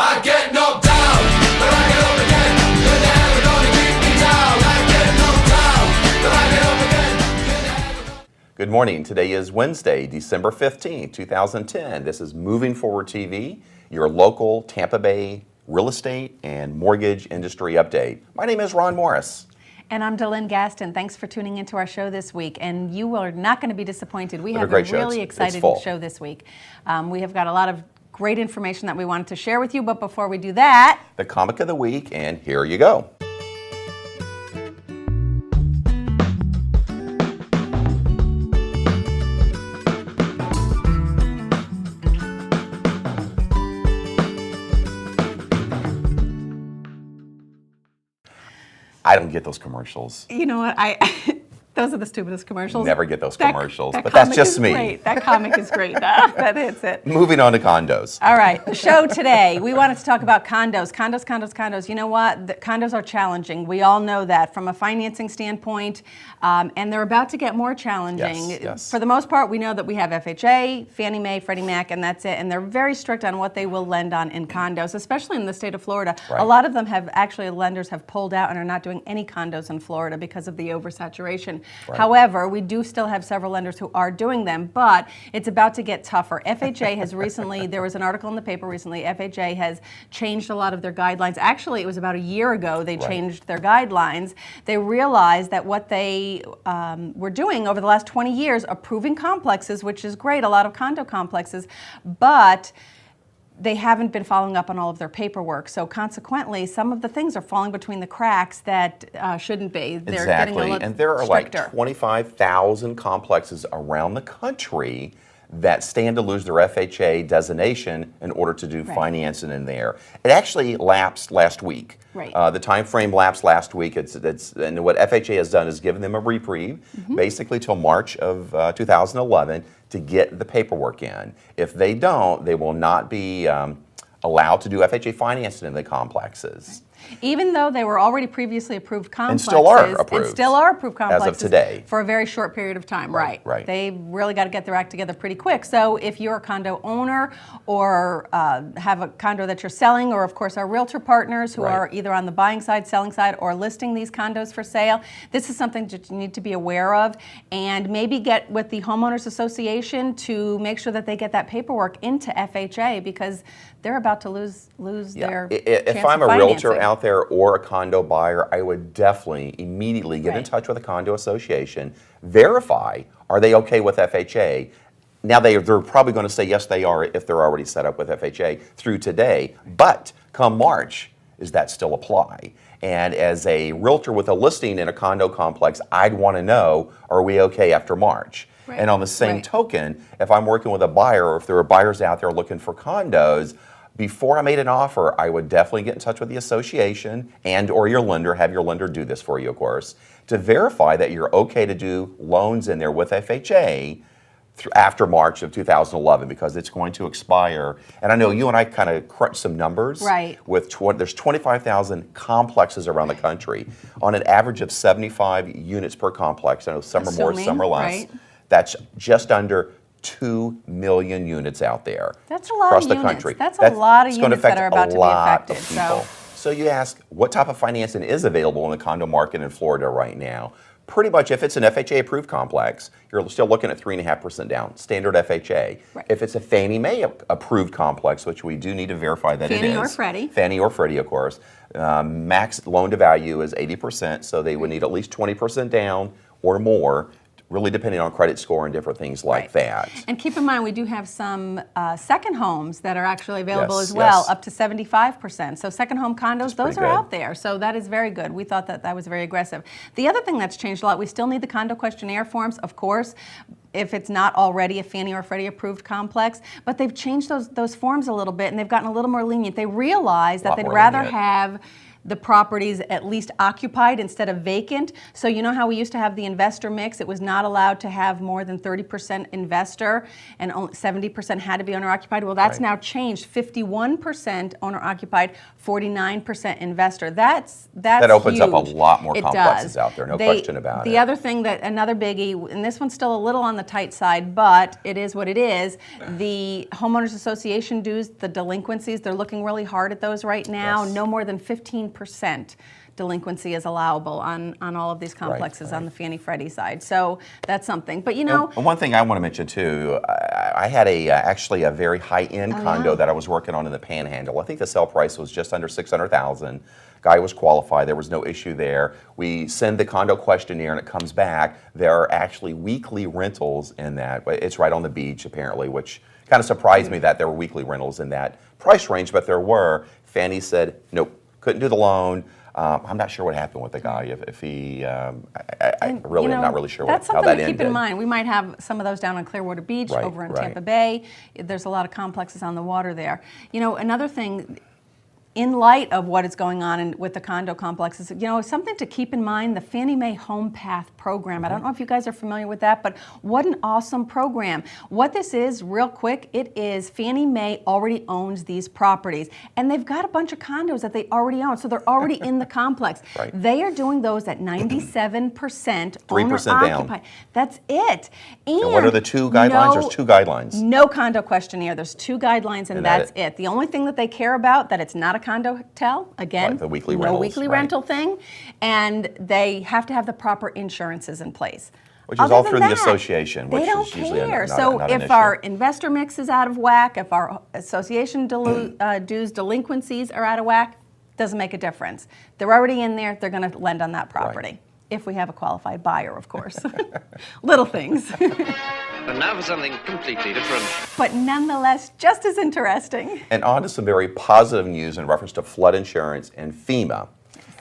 I get knocked down, but I get up again. You're never gonna keep me down. I get knocked down, but I get up again. You're never gonna... Good morning. Today is Wednesday, December 15, 2010. This is Moving Forward TV, your local Tampa Bay real estate and mortgage industry update. My name is Ron Morris. And I'm Delynn Gaston. Thanks for tuning into our show this week. And you are not going to be disappointed. We have a really exciting show this week. We have got a lot of great information that we wanted to share with you. But before we do that, the comic of the week, and here you go. I don't get those commercials. You know what? Those are the stupidest commercials. Never get those commercials, but that's just me. Great. That comic is great. That hits it. Moving on to condos. All right, the show today, we wanted to talk about condos. Condos. You know what? The condos are challenging. We all know that from a financing standpoint, and they're about to get more challenging. Yes. For the most part, we know that we have FHA, Fannie Mae, Freddie Mac, and that's it. And they're very strict on what they will lend on in condos, especially in the state of Florida. Right. A lot of them lenders have pulled out and are not doing any condos in Florida because of the oversaturation. Right. However, we do still have several lenders who are doing them, but it's about to get tougher. FHA has recently, there was an article in the paper recently, FHA has changed a lot of their guidelines. Actually, it was about a year ago they changed their guidelines. They realized that what they were doing over the last 20 years, approving complexes, which is great, a lot of condo complexes, but they haven't been following up on all of their paperwork. So consequently, some of the things are falling between the cracks that shouldn't be. They're getting a little and there are stricter. like 25,000 complexes around the country that stand to lose their FHA designation in order to do financing in there. It actually lapsed last week. Right. The time frame lapsed last week. And what FHA has done is given them a reprieve, basically till March of 2011, to get the paperwork in. If they don't, they will not be allowed to do FHA financing in the complexes. Even though they were already previously approved complexes. And still are approved. And still are approved complexes. As of today. For a very short period of time, Right. They really got to get their act together pretty quick. So if you're a condo owner or have a condo that you're selling, or of course our realtor partners who are either on the buying side, selling side, or listing these condos for sale, this is something that you need to be aware of, and maybe get with the homeowners association to make sure that they get that paperwork into FHA, because they're about to lose their If I'm a realtor out there or a condo buyer, I would definitely immediately get in touch with a condo association, verify, are they okay with FHA? Now they're probably going to say yes they are if they're already set up with FHA through today, but come March, does that still apply? And as a realtor with a listing in a condo complex, I'd want to know, are we okay after March? And on the same token, if I'm working with a buyer, or if there are buyers out there looking for condos, before I made an offer, I would definitely get in touch with the association and or your lender, have your lender do this for you, of course, to verify that you're okay to do loans in there with FHA after March of 2011, because it's going to expire. And I know you and I kind of crunched some numbers. With there's 25,000 complexes around the country on an average of 75 units per complex. I know some are more, some are less. That's just under 2 million units out there. That's a lot across of the units. country. That's a lot of units that are about to be affected. So you ask, what type of financing is available in the condo market in Florida right now? Pretty much, if it's an FHA approved complex, you're still looking at 3.5% down, standard FHA. If it's a Fannie Mae approved complex, which we do need to verify that it is. Fannie or Freddie. Fannie or Freddie, of course. Max loan to value is 80%, so they would need at least 20% down or more, really depending on credit score and different things like that. And keep in mind, we do have some second homes that are actually available as well, up to 75%. So second home condos, those are out there. So that is very good. We thought that was very aggressive. The other thing that's changed a lot, we still need the condo questionnaire forms, of course, if it's not already a Fannie or Freddie approved complex, but they've changed those forms a little bit, and they've gotten a little more lenient. They realize that they'd rather have the properties at least occupied instead of vacant. So you know how we used to have the investor mix? It was not allowed to have more than 30% investor and only 70% had to be owner occupied. Well, that's now changed. 51% owner occupied, 49% investor. That opens huge. up a lot more It complexes does. out there, no question about it. The other thing that, another biggie, and this one's still a little on the tight side, but it is what it is, the homeowners association dues, the delinquencies, they're looking really hard at those right now. Yes. No more than 15% delinquency is allowable on all of these complexes on the Fannie Freddie side. So that's something. But you know, and one thing I want to mention too, I had actually a very high-end condo that I was working on in the Panhandle. I think the sale price was just under $600,000. Guy was qualified. There was no issue there. We send the condo questionnaire and it comes back. There are actually weekly rentals in that. It's right on the beach apparently, which kind of surprised me that there were weekly rentals in that price range, but there were. Fannie said, nope, couldn't do the loan. I'm not sure what happened with the guy. If he, I really am not really sure how that ended. That's something to keep in mind. We might have some of those down on Clearwater Beach, over in Tampa Bay. There's a lot of complexes on the water there. You know, another thing, in light of what is going on with the condo complexes, you know, something to keep in mind, the Fannie Mae Home Path program. I don't know if you guys are familiar with that, but what an awesome program. What this is, real quick, it is Fannie Mae already owns these properties, and they've got a bunch of condos that they already own, so they're already in the complex. They are doing those at 97% 3% owner down. occupied. That's it. And what are the two guidelines? There's two guidelines. No condo questionnaire. There's two guidelines, and that's it. The only thing that they care about, that it's not a condo hotel, again, the weekly no rentals, weekly rental thing, and they have to have the proper insurances in place. Which is all through the association, which they don't is usually care. not an if issue. our investor mix is out of whack, if our association dues delinquencies are out of whack, doesn't make a difference. They're already in there. They're going to lend on that property. If we have a qualified buyer, of course. Little things. And now for something completely different. But nonetheless, just as interesting. And on to some very positive news in reference to flood insurance and FEMA.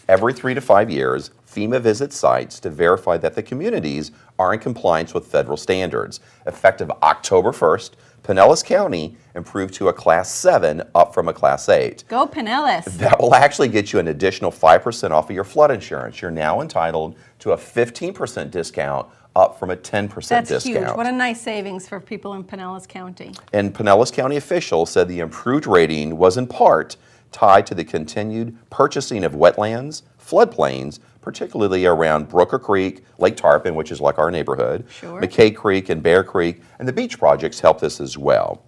Every 3 to 5 years, FEMA visits sites to verify that the communities are in compliance with federal standards. Effective October 1st, Pinellas County improved to a Class 7 up from a Class 8. Go Pinellas. That will actually get you an additional 5% off of your flood insurance. You're now entitled to a 15% discount up from a 10% discount. That's huge. What a nice savings for people in Pinellas County. And Pinellas County officials said the improved rating was in part tied to the continued purchasing of wetlands, floodplains, particularly around Brooker Creek, Lake Tarpon, which is like our neighborhood, McKay Creek and Bear Creek, and the beach projects helped this as well.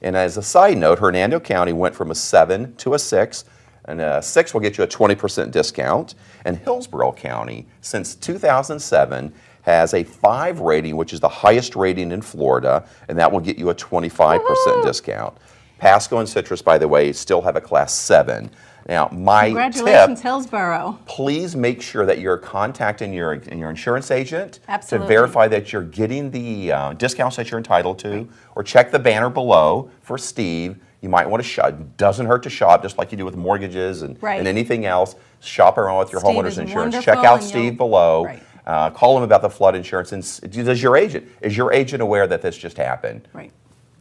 And as a side note, Hernando County went from a 7 to a 6, and a 6 will get you a 20% discount. And Hillsborough County, since 2007, has a 5 rating, which is the highest rating in Florida, and that will get you a 25% discount. Pasco and Citrus, by the way, still have a Class 7. Now, my Congratulations, tip, Hillsborough. please make sure that you're contacting your insurance agent Absolutely. to verify that you're getting the discounts that you're entitled to, or check the banner below for Steve. You might want to shop. Doesn't hurt to shop, just like you do with mortgages and anything else. Shop around with your homeowner's insurance. Check out Steve below. Call him about the flood insurance. And is your agent aware that this just happened? Right.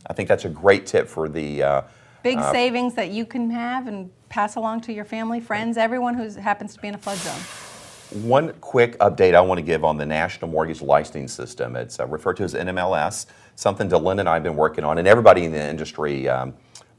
I think that's a great tip for the big savings that you can have and pass along to your family, friends, everyone who happens to be in a flood zone. One quick update I want to give on the National Mortgage Licensing System. It's referred to as NMLS, something Delynn and I have been working on, and everybody in the industry,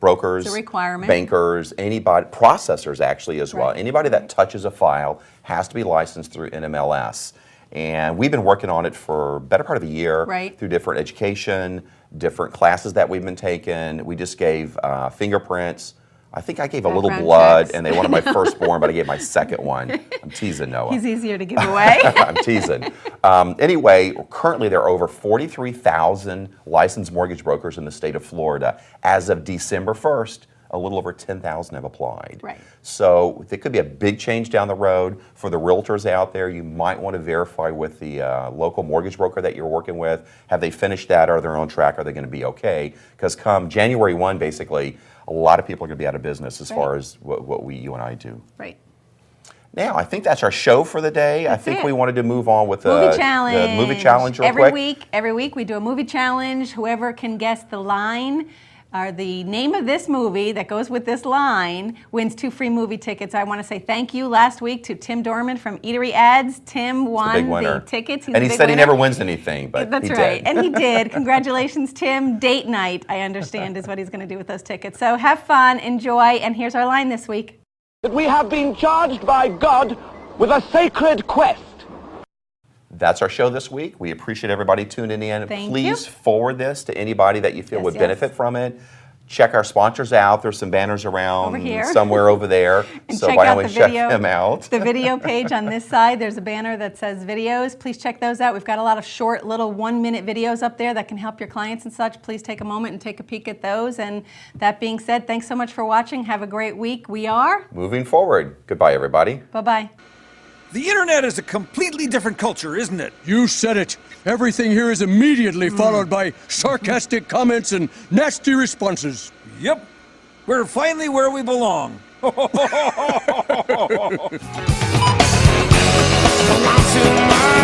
brokers, it's a requirement. bankers, anybody, processors actually as well. Anybody that touches a file has to be licensed through NMLS. And we've been working on it for a better part of a year through different education, different classes that we've been taking. We just gave fingerprints. I think I gave a little blood, and they wanted my firstborn, but I gave my second one. I'm teasing Noah. He's easier to give away. I'm teasing. Anyway, currently there are over 43,000 licensed mortgage brokers in the state of Florida. As of December 1st, a little over 10,000 have applied. So there could be a big change down the road. For the realtors out there, you might want to verify with the local mortgage broker that you're working with. Have they finished that? Are they on track? Are they going to be okay? Because come January 1, basically, a lot of people are going to be out of business as far as what you and I do. Now, I think that's our show for the day. I think we wanted to move on with the movie challenge real quick. Every week we do a movie challenge. Whoever can guess the line are the name of this movie that goes with this line wins 2 free movie tickets. I want to say thank you last week to Tim Dorman from Eatery Ads. Tim won the tickets. And he said he never wins anything, but that's he right. did. And he did. Congratulations, Tim. Date night, I understand, is what he's going to do with those tickets. So have fun, enjoy, and here's our line this week. That we have been charged by God with a sacred quest. That's our show this week. We appreciate everybody tuning in. Thank Please you. forward this to anybody that you feel would yes. benefit from it. Check our sponsors out. There's some banners around Over here. somewhere over there. And So check why out don't we the check video, them out? the video page on this side. There's a banner that says videos. Please check those out. We've got a lot of short little 1-minute videos up there that can help your clients and such. Please take a moment and take a peek at those. And that being said, thanks so much for watching. Have a great week. We are Moving forward. Goodbye, everybody. Bye-bye. The internet is a completely different culture, isn't it? You said it. Everything here is immediately followed by sarcastic comments and nasty responses. Yep. We're finally where we belong. Not too much.